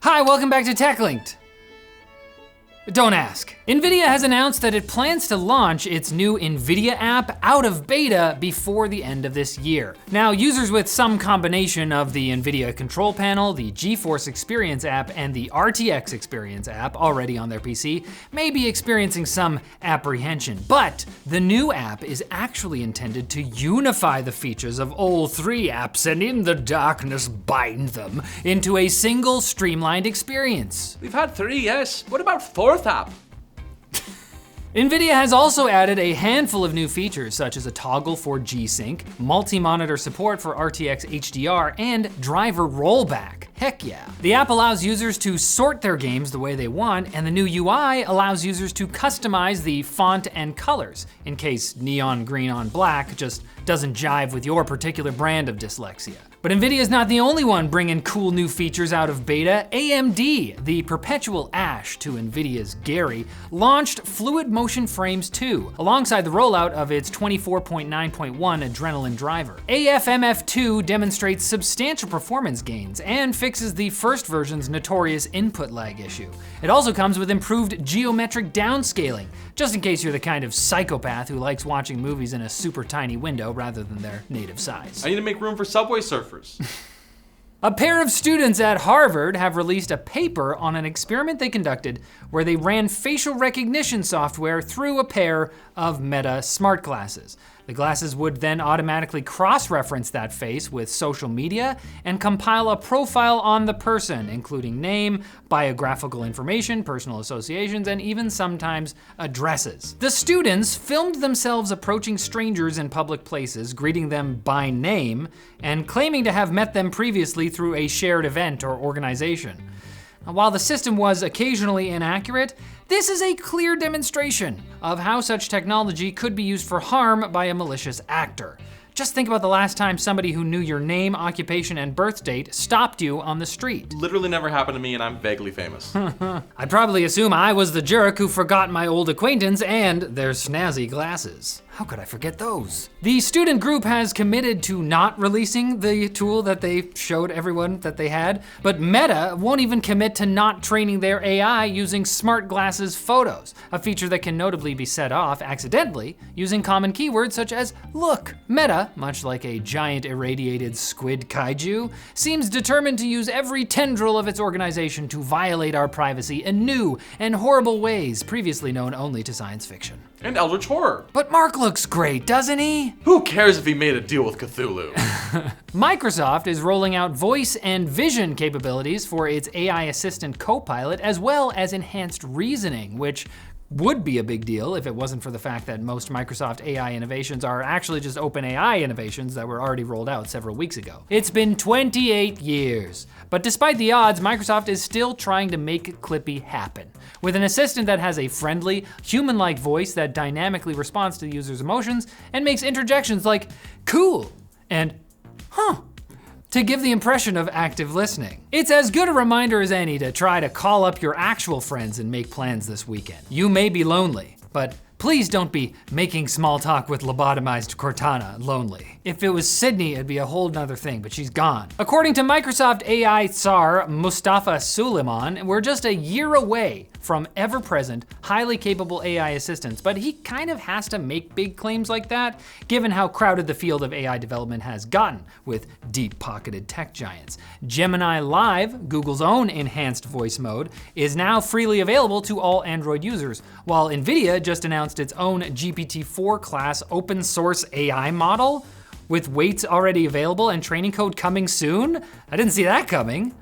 Hi, welcome back to TechLinked. Don't ask. Nvidia has announced that it plans to launch its new Nvidia App out of beta before the end of this year. Now, users with some combination of the Nvidia Control Panel, the GeForce Experience app, and the RTX Experience app already on their PC may be experiencing some apprehension, but the new app is actually intended to unify the features of all three apps and in the darkness bind them into a single streamlined experience. We've had 3, yes. What about 4th app? Nvidia has also added a handful of new features, such as a toggle for G-Sync, multi-monitor support for RTX HDR, and driver rollback. Heck yeah. The app allows users to sort their games the way they want, and the new UI allows users to customize the font and colors, in case neon green on black just doesn't jive with your particular brand of dyslexia. But Nvidia is not the only one bringing cool new features out of beta. AMD, the perpetual ash to Nvidia's Gary, launched Fluid Motion Frames 2, alongside the rollout of its 24.9.1 Adrenalin driver. AFMF2 demonstrates substantial performance gains and fixes the first version's notorious input lag issue. It also comes with improved geometric downscaling, just in case you're the kind of psychopath who likes watching movies in a super tiny window rather than their native size. I need to make room for Subway Surfers. A pair of students at Harvard have released a paper on an experiment they conducted where they ran facial recognition software through a pair of Meta smart glasses. The glasses would then automatically cross-reference that face with social media and compile a profile on the person, including name, biographical information, personal associations, and even sometimes addresses. The students filmed themselves approaching strangers in public places, greeting them by name, and claiming to have met them previously through a shared event or organization. While the system was occasionally inaccurate, this is a clear demonstration of how such technology could be used for harm by a malicious actor. Just think about the last time somebody who knew your name, occupation, and birth date stopped you on the street. Literally never happened to me, and I'm vaguely famous. I'd probably assume I was the jerk who forgot my old acquaintance and their snazzy glasses. How could I forget those? The student group has committed to not releasing the tool that they showed everyone that they had, but Meta won't even commit to not training their AI using smart glasses photos, a feature that can notably be set off accidentally using common keywords such as look. Meta, much like a giant irradiated squid kaiju, seems determined to use every tendril of its organization to violate our privacy in new and horrible ways previously known only to science fiction. And Eldritch Horror. But Mark looks great, doesn't he? Who cares if he made a deal with Cthulhu? Microsoft is rolling out voice and vision capabilities for its AI assistant Copilot, as well as enhanced reasoning, which would be a big deal if it wasn't for the fact that most Microsoft AI innovations are actually just OpenAI innovations that were already rolled out several weeks ago. It's been 28 years, but despite the odds, Microsoft is still trying to make Clippy happen. With an assistant that has a friendly, human-like voice that dynamically responds to the user's emotions and makes interjections like cool and huh, to give the impression of active listening. It's as good a reminder as any to try to call up your actual friends and make plans this weekend. You may be lonely, but please don't be making small talk with lobotomized Cortana lonely. If it was Sydney, it'd be a whole nother thing, but she's gone. According to Microsoft AI czar Mustafa Suleyman, we're just a year away from ever-present, highly capable AI assistants, but he kind of has to make big claims like that, given how crowded the field of AI development has gotten with deep-pocketed tech giants. Gemini Live, Google's own enhanced voice mode, is now freely available to all Android users, while Nvidia just announced its own GPT-4 class open source AI model, with weights already available and training code coming soon. I didn't see that coming.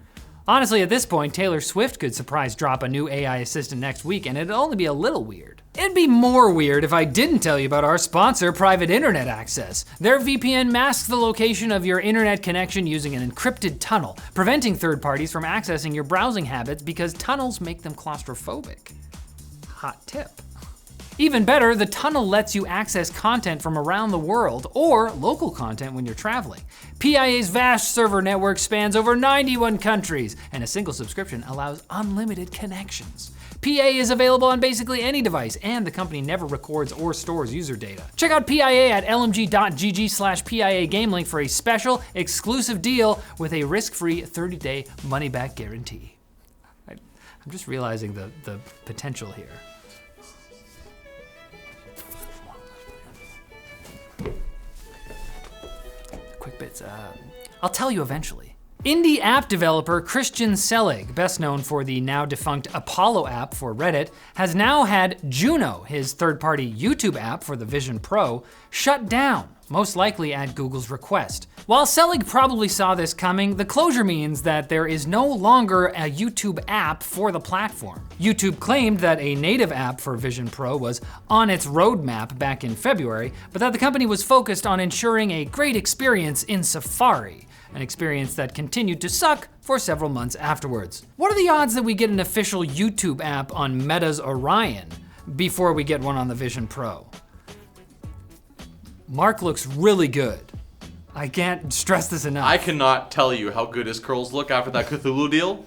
Honestly, at this point, Taylor Swift could surprise drop a new AI assistant next week, and it'd only be a little weird. It'd be more weird if I didn't tell you about our sponsor, Private Internet Access. Their VPN masks the location of your internet connection using an encrypted tunnel, preventing third parties from accessing your browsing habits because tunnels make them claustrophobic. Hot tip. Even better, the tunnel lets you access content from around the world or local content when you're traveling. PIA's vast server network spans over 91 countries, and a single subscription allows unlimited connections. PIA is available on basically any device, and the company never records or stores user data. Check out PIA at lmg.gg/PIA GameLink for a special, exclusive deal with a risk-free 30-day money-back guarantee. I'm just realizing the potential here. Quick bits. I'll tell you eventually. Indie app developer Christian Selig, best known for the now defunct Apollo app for Reddit, has now had Juno, his third-party YouTube app for the Vision Pro, shut down, most likely at Google's request. While Selig probably saw this coming, the closure means that there is no longer a YouTube app for the platform. YouTube claimed that a native app for Vision Pro was on its roadmap back in February, but that the company was focused on ensuring a great experience in Safari, an experience that continued to suck for several months afterwards. What are the odds that we get an official YouTube app on Meta's Orion before we get one on the Vision Pro? Mark looks really good. I can't stress this enough. I cannot tell you how good his curls look after that Cthulhu deal.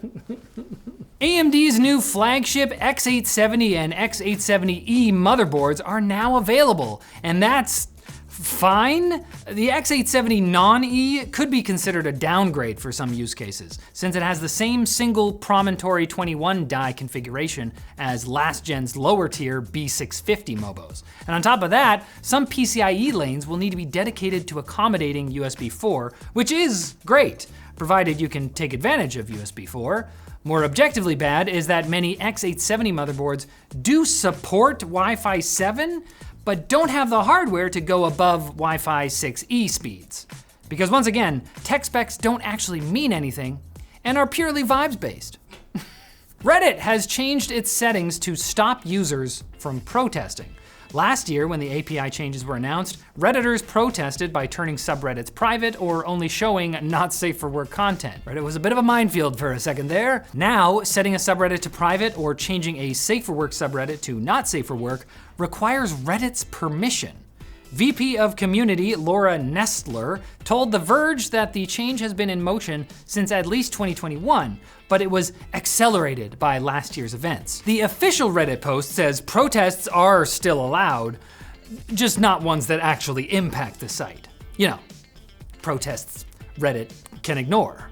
AMD's new flagship X870 and X870E motherboards are now available, and that's fine. The X870 non-E could be considered a downgrade for some use cases, since it has the same single Promontory 21 die configuration as last gen's lower tier B650 Mobos. And on top of that, some PCIe lanes will need to be dedicated to accommodating USB 4, which is great, provided you can take advantage of USB 4. More objectively bad is that many X870 motherboards do support Wi-Fi 7, but don't have the hardware to go above Wi-Fi 6E speeds. Because once again, tech specs don't actually mean anything and are purely vibes based. Reddit has changed its settings to stop users from protesting. Last year, when the API changes were announced, Redditors protested by turning subreddits private or only showing not safe for work content. Reddit was a bit of a minefield for a second there. Now, setting a subreddit to private or changing a safe for work subreddit to not safe for work requires Reddit's permission. VP of Community Laura Nestler told The Verge that the change has been in motion since at least 2021, but it was accelerated by last year's events. The official Reddit post says protests are still allowed, just not ones that actually impact the site. You know, protests Reddit can ignore.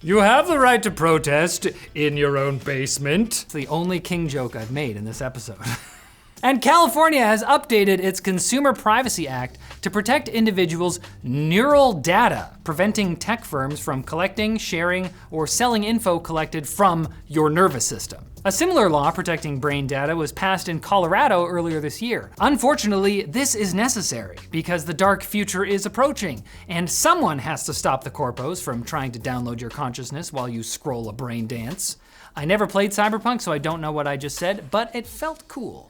You have the right to protest in your own basement. It's the only king joke I've made in this episode. And California has updated its Consumer Privacy Act to protect individuals' neural data, preventing tech firms from collecting, sharing, or selling info collected from your nervous system. A similar law protecting brain data was passed in Colorado earlier this year. Unfortunately, this is necessary because the dark future is approaching, and someone has to stop the corpos from trying to download your consciousness while you scroll a brain dance. I never played Cyberpunk, so I don't know what I just said, but it felt cool.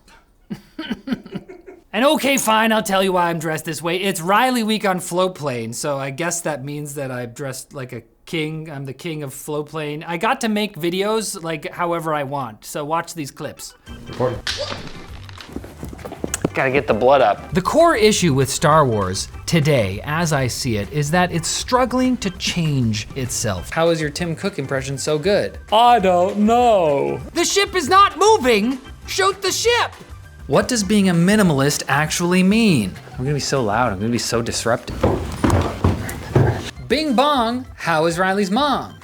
And okay, fine, I'll tell you why I'm dressed this way. It's Riley week on Floatplane, so I guess that means that I'm dressed like a king. I'm the king of Floatplane. I got to make videos like however I want, so watch these clips. Recording. Gotta get the blood up. The core issue with Star Wars today, as I see it, is that it's struggling to change itself. How is your Tim Cook impression so good? I don't know. The ship is not moving. Shoot the ship. What does being a minimalist actually mean? I'm gonna be so loud, I'm gonna be so disruptive. Bing bong, how is Riley's mom?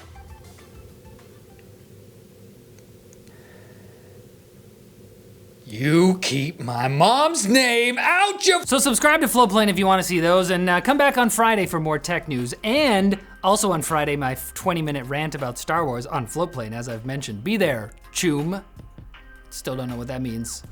You keep my mom's name out your... So subscribe to Floatplane if you wanna see those, and come back on Friday for more tech news. And also on Friday, my 20-minute rant about Star Wars on Floatplane, as I've mentioned. Be there, choom. Still don't know what that means.